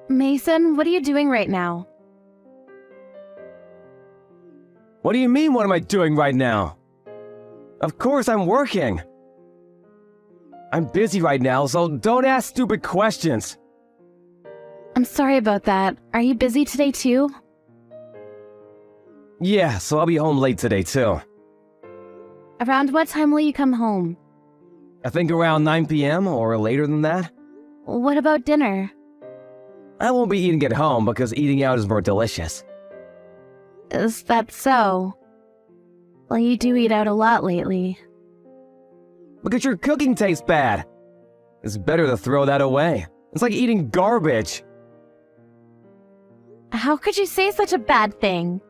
Mason, what are you doing right now? What do you mean, what am I doing right now? Of course I'm working. I'm busy right now, so don't ask stupid questions. I'm sorry about that. Are you busy today too? Yeah, so I'll be home late today too. Around what time will you come home? I think around 9 p.m. or later than that. What about dinner? I won't be eating at home because eating out is more delicious. Is that so? Well, you do eat out a lot lately. Because your cooking tastes bad. It's better to throw that away. It's like eating garbage. How could you say such a bad thing?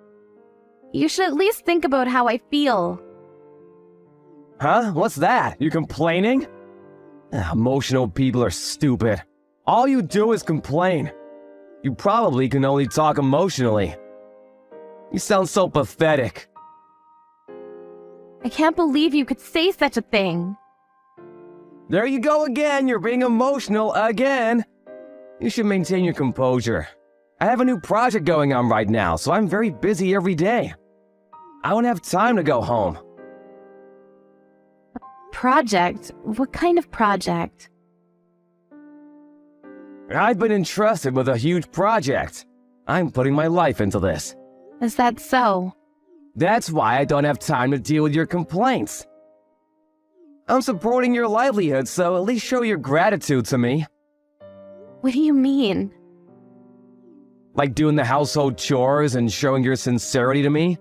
You should at least think about how I feel. Huh? What's that? You complaining? Emotional people are stupid. All you do is complain. You probably can only talk emotionally. You sound so pathetic. I can't believe you could say such a thing. There you go again, you're being emotional again. You should maintain your composure. I have a new project going on right now, so I'm very busy every day. I don't have time to go home. Project? What kind of project? I've been entrusted with a huge project. I'm putting my life into this. Is that so? That's why I don't have time to deal with your complaints. I'm supporting your livelihood, so at least show your gratitude to me. What do you mean? Like doing the household chores and showing your sincerity to me?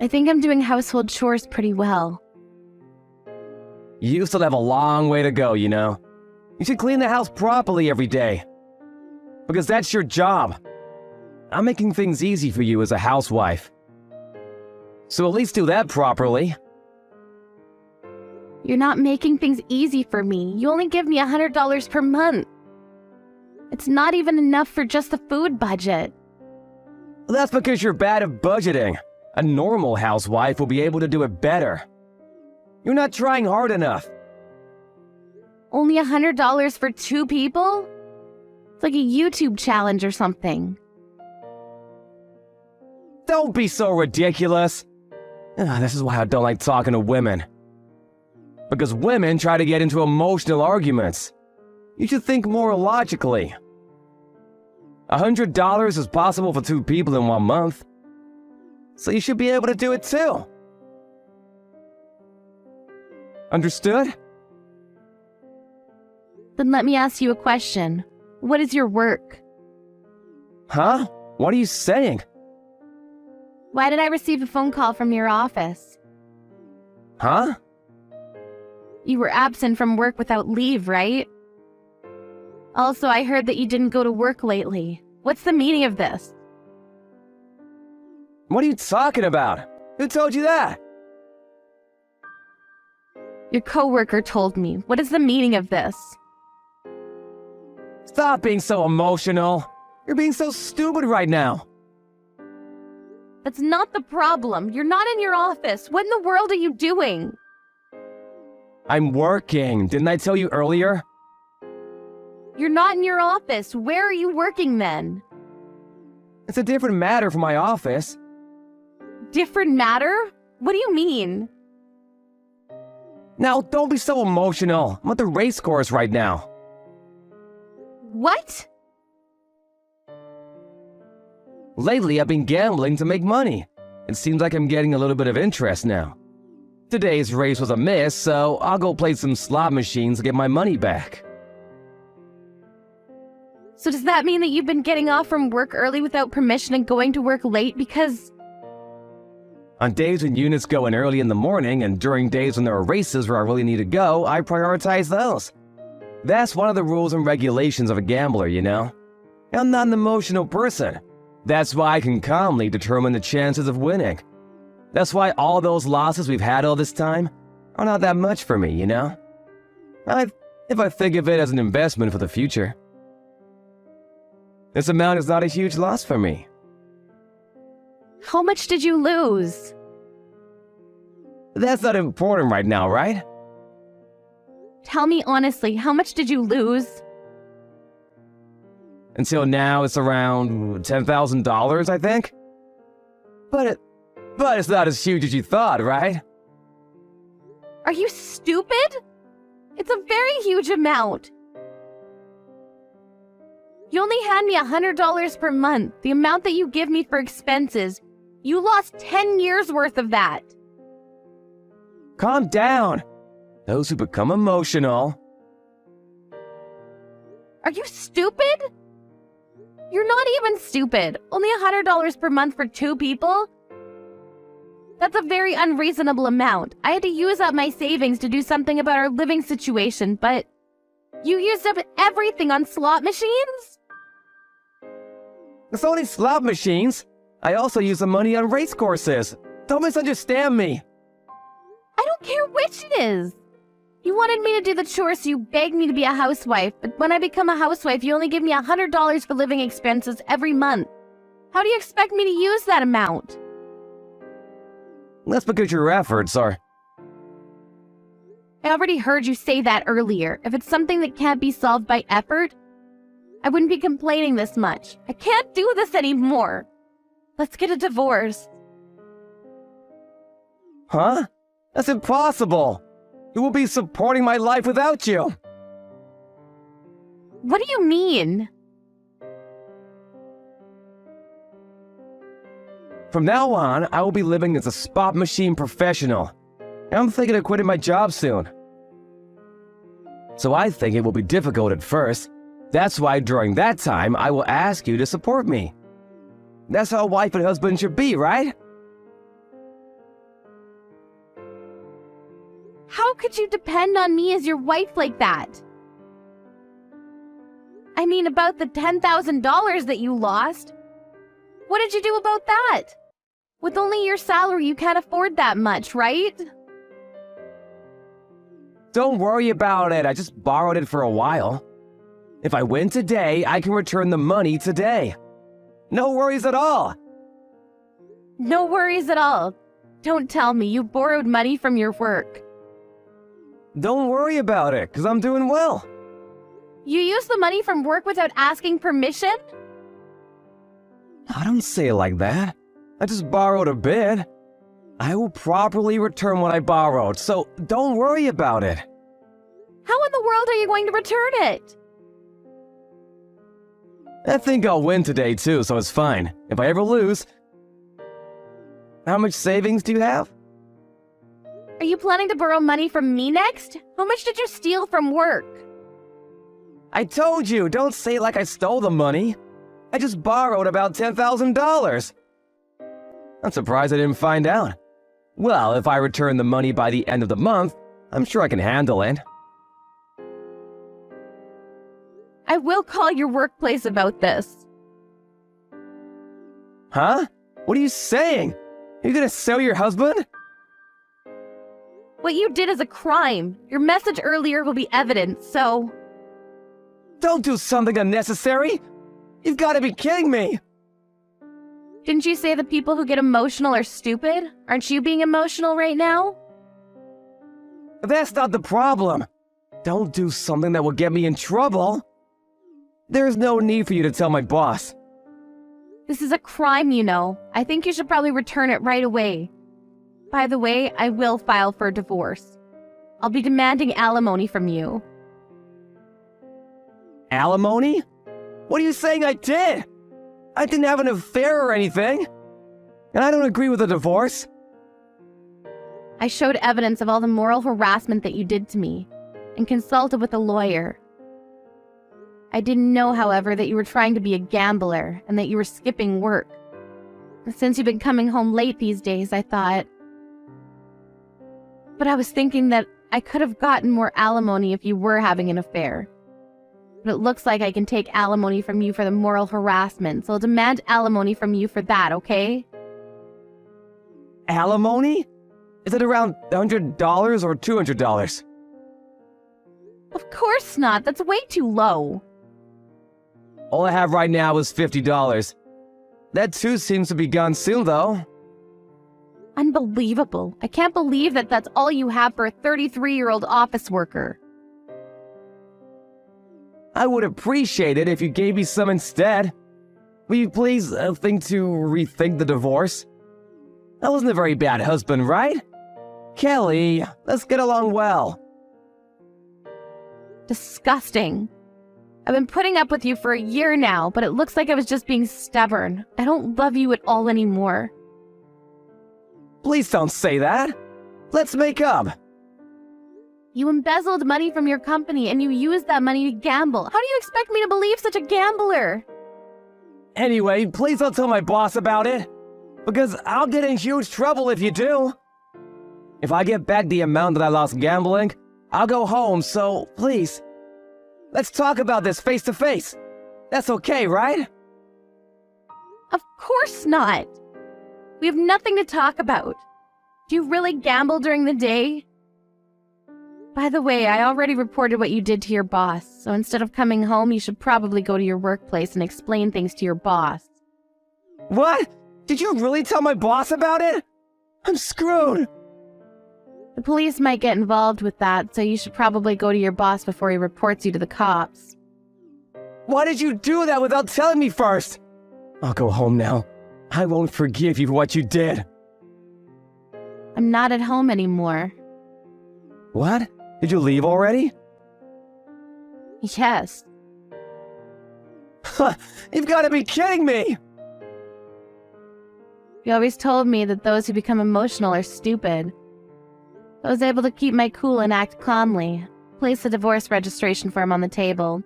I think I'm doing household chores pretty well. You still have a long way to go, you know. You should clean the house properly every day. Because that's your job. I'm making things easy for you as a housewife. So at least do that properly. You're not making things easy for me. You only give me $100 per month. It's not even enough for just the food budget. That's because you're bad at budgeting. A normal housewife will be able to do it better. You're not trying hard enough. Only $100 for 2 people? It's like a YouTube challenge or something. Don't be so ridiculous. This is why I don't like talking to women. Because women try to get into emotional arguments. You should think more logically. $100 is possible for 2 people in 1 month. So you should be able to do it too. Understood? Then let me ask you a question. What is your work? Huh? What are you saying? Why did I receive a phone call from your office? Huh? You were absent from work without leave, right? Also, I heard that you didn't go to work lately. What's the meaning of this? What are you talking about? Who told you that? Your coworker told me. What is the meaning of this? Stop being so emotional. You're being so stupid right now. That's not the problem. You're not in your office. What in the world are you doing? I'm working. Didn't I tell you earlier? You're not in your office. Where are you working then? It's a different matter from my office. Different matter? What do you mean? Now, don't be so emotional. I'm at the race course right now. What? Lately, I've been gambling to make money. It seems like I'm getting a little bit of interest now. Today's race was a miss, so I'll go play some slot machines to get my money back. So does that mean that you've been getting off from work early without permission and going to work late because... On days when units go in early in the morning and during days when there are races where I really need to go, I prioritize those. That's one of the rules and regulations of a gambler, you know? I'm not an emotional person. That's why I can calmly determine the chances of winning. That's why all those losses we've had all this time are not that much for me, you know? If I think of it as an investment for the future. This amount is not a huge loss for me. How much did you lose? That's not important right now, right? Tell me honestly, how much did you lose? Until now, it's around $10,000, I think. But it's not as huge as you thought, right? Are you stupid? It's a very huge amount. You only hand me $100 per month, the amount that you give me for expenses. You lost 10 years worth of that. Calm down. Those who become emotional. Are you stupid? You're not even stupid. Only $100 per month for 2 people? That's a very unreasonable amount. I had to use up my savings to do something about our living situation, but you used up everything on slot machines? It's only slot machines. I also use the money on race courses. Don't misunderstand me. I don't care which it is. You wanted me to do the chores, so you begged me to be a housewife, but when I become a housewife, you only give me $100 for living expenses every month. How do you expect me to use that amount? That's because your efforts are... I already heard you say that earlier. If it's something that can't be solved by effort, I wouldn't be complaining this much. I can't do this anymore. Let's get a divorce. Huh? That's impossible. Who will be supporting my life without you? What do you mean? From now on, I will be living as a spot machine professional. I'm thinking of quitting my job soon. So I think it will be difficult at first. That's why during that time, I will ask you to support me. That's how a wife and husband should be, right? How could you depend on me as your wife like that? I mean, about the $10,000 that you lost. What did you do about that? With only your salary, you can't afford that much, right? Don't worry about it. I just borrowed it for a while. If I win today, I can return the money today. No worries at all. No worries at all. Don't tell me you borrowed money from your work. Don't worry about it, because I'm doing well. You used the money from work without asking permission? I don't say it like that. I just borrowed a bit. I will properly return what I borrowed, so don't worry about it. How in the world are you going to return it? I think I'll win today too, so it's fine. If I ever lose... How much savings do you have? Are you planning to borrow money from me next? How much did you steal from work? I told you, don't say it like I stole the money. I just borrowed about $10,000. I'm surprised I didn't find out. Well, if I return the money by the end of the month, I'm sure I can handle it. I will call your workplace about this. Huh? What are you saying? Are you gonna sell your husband? What you did is a crime. Your message earlier will be evidence, so... Don't do something unnecessary! You've gotta be kidding me! Didn't you say the people who get emotional are stupid? Aren't you being emotional right now? That's not the problem. Don't do something that will get me in trouble. There's no need for you to tell my boss. This is a crime, you know. I think you should probably return it right away. By the way, I will file for a divorce. I'll be demanding alimony from you. Alimony? What are you saying I did? I didn't have an affair or anything. And I don't agree with a divorce. I showed evidence of all the moral harassment that you did to me, and consulted with a lawyer. I didn't know, however, that you were trying to be a gambler, and that you were skipping work. Since you've been coming home late these days, I thought... But I was thinking that I could have gotten more alimony if you were having an affair. But it looks like I can take alimony from you for the moral harassment, so I'll demand alimony from you for that, okay? Alimony? Is it around $100 or $200? Of course not. That's way too low. All I have right now is $50. That too seems to be gone soon, though. Unbelievable. I can't believe that that's all you have for a 33-year-old office worker. I would appreciate it if you gave me some instead. Will you please think to rethink the divorce? I wasn't a very bad husband, right? Kelly, let's get along well. Disgusting. I've been putting up with you for a year now, but it looks like I was just being stubborn. I don't love you at all anymore. Please don't say that. Let's make up. You embezzled money from your company and you used that money to gamble. How do you expect me to believe such a gambler? Anyway, please don't tell my boss about it, because I'll get in huge trouble if you do. If I get back the amount that I lost gambling, I'll go home, so please, let's talk about this face to face. That's okay, right? Of course not. We have nothing to talk about. Do you really gamble during the day? By the way, I already reported what you did to your boss, so instead of coming home, you should probably go to your workplace and explain things to your boss. What? Did you really tell my boss about it? I'm screwed. The police might get involved with that, so you should probably go to your boss before he reports you to the cops. Why did you do that without telling me first? I'll go home now. I won't forgive you for what you did. I'm not at home anymore. What? Did you leave already? Yes. You've got to be kidding me! You always told me that those who become emotional are stupid. I was able to keep my cool and act calmly. Place the divorce registration form on the table.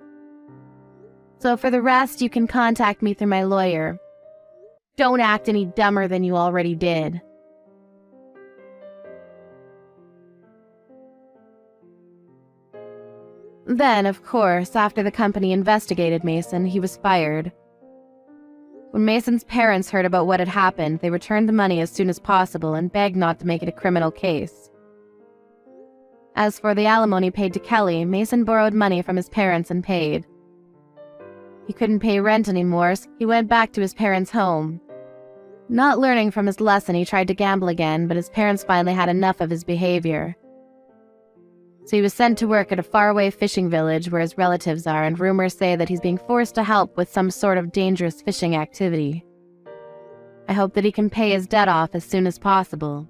So for the rest, you can contact me through my lawyer. Don't act any dumber than you already did. Then, of course, after the company investigated Mason, he was fired. When Mason's parents heard about what had happened, they returned the money as soon as possible and begged not to make it a criminal case. As for the alimony paid to Kelly, Mason borrowed money from his parents and paid. He couldn't pay rent anymore, so he went back to his parents' home. Not learning from his lesson, he tried to gamble again, but his parents finally had enough of his behavior. So he was sent to work at a faraway fishing village where his relatives are, and rumors say that he's being forced to help with some sort of dangerous fishing activity. I hope that he can pay his debt off as soon as possible.